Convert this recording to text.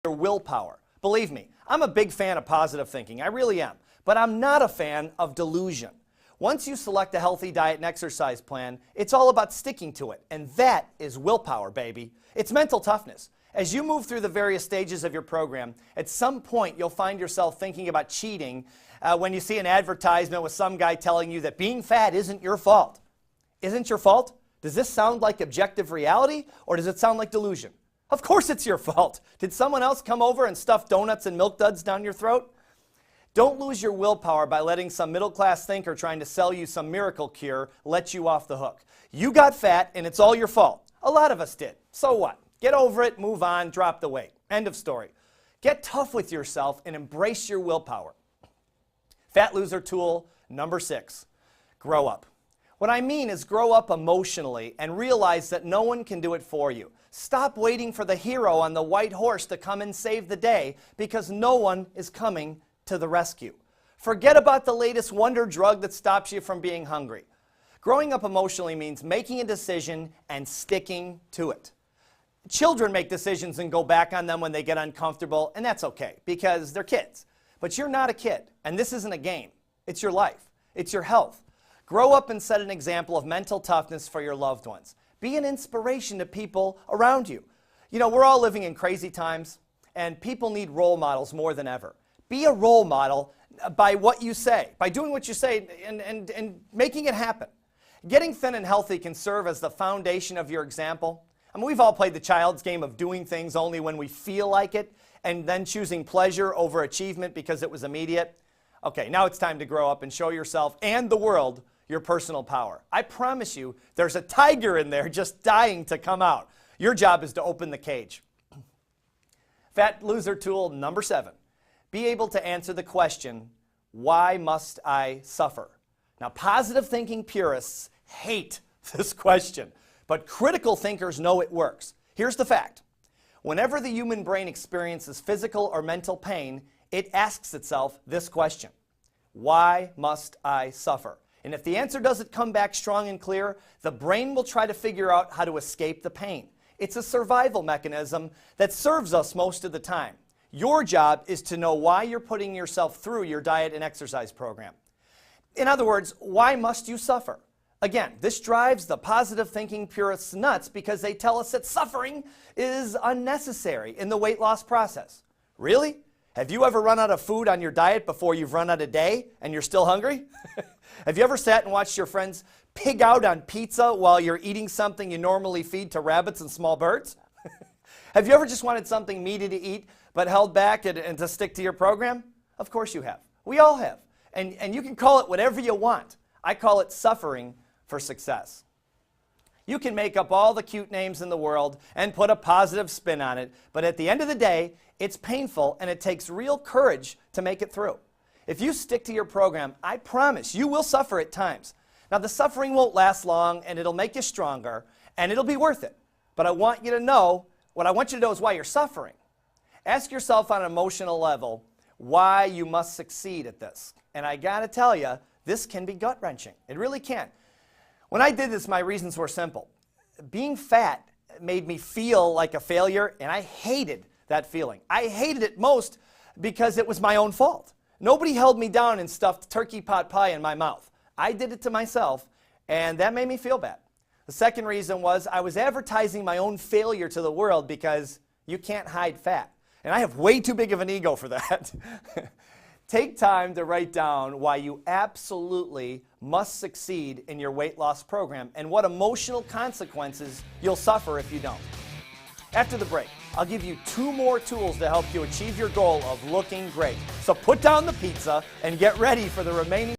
your willpower. Believe me, I'm a big fan of positive thinking. I really am. But I'm not a fan of delusion. Once you select a healthy diet and exercise plan, it's all about sticking to it. And that is willpower, baby. It's mental toughness. As you move through the various stages of your program, at some point you'll find yourself thinking about cheating when you see an advertisement with some guy telling you that being fat isn't your fault. Isn't your fault? Does this sound like objective reality, or does it sound like delusion? Of course it's your fault. Did someone else come over and stuff donuts and milk duds down your throat? Don't lose your willpower by letting some middle-class thinker trying to sell you some miracle cure let you off the hook. You got fat, and it's all your fault. A lot of us did. So what? Get over it, move on, drop the weight. End of story. Get tough with yourself and embrace your willpower. Fat loser tool number 6, grow up. What I mean is grow up emotionally and realize that no one can do it for you. Stop waiting for the hero on the white horse to come and save the day, because no one is coming to the rescue. Forget about the latest wonder drug that stops you from being hungry. Growing up emotionally means making a decision and sticking to it. Children make decisions and go back on them when they get uncomfortable, and that's okay because they're kids. But you're not a kid, and this isn't a game. It's your life. It's your health. Grow up and set an example of mental toughness for your loved ones. Be an inspiration to people around you. You know, we're all living in crazy times, and people need role models more than ever. Be a role model by what you say, by doing what you say and making it happen. Getting thin and healthy can serve as the foundation of your example. I mean, we've all played the child's game of doing things only when we feel like it and then choosing pleasure over achievement because it was immediate. Okay, now it's time to grow up and show yourself and the world your personal power. I promise you, there's a tiger in there just dying to come out. Your job is to open the cage. Fat loser tool number 7. Be able to answer the question, why must I suffer? Now, positive thinking purists hate this question, but critical thinkers know it works. Here's the fact. Whenever the human brain experiences physical or mental pain, it asks itself this question, why must I suffer? And if the answer doesn't come back strong and clear, the brain will try to figure out how to escape the pain. It's a survival mechanism that serves us most of the time. Your job is to know why you're putting yourself through your diet and exercise program. In other words, why must you suffer? Again, this drives the positive thinking purists nuts because they tell us that suffering is unnecessary in the weight loss process. Really? Have you ever run out of food on your diet before you've run out of day and you're still hungry? Have you ever sat and watched your friends pig out on pizza while you're eating something you normally feed to rabbits and small birds? Have you ever just wanted something meaty to eat but held back and to stick to your program? Of course you have. We all have. And you can call it whatever you want. I call it suffering for success. You can make up all the cute names in the world and put a positive spin on it, but at the end of the day, it's painful and it takes real courage to make it through. If you stick to your program, I promise you will suffer at times. Now, the suffering won't last long and it'll make you stronger and it'll be worth it. But I want you to know, what I want you to know is why you're suffering. Ask yourself on an emotional level why you must succeed at this. And I got to tell you, this can be gut-wrenching. It really can. When I did this, my reasons were simple. Being fat made me feel like a failure, and I hated that feeling. I hated it most because it was my own fault. Nobody held me down and stuffed turkey pot pie in my mouth. I did it to myself, and that made me feel bad. The second reason was I was advertising my own failure to the world because you can't hide fat. And I have way too big of an ego for that. Take time to write down why you absolutely must succeed in your weight loss program and what emotional consequences you'll suffer if you don't. After the break, I'll give you 2 more tools to help you achieve your goal of looking great. So put down the pizza and get ready for the remaining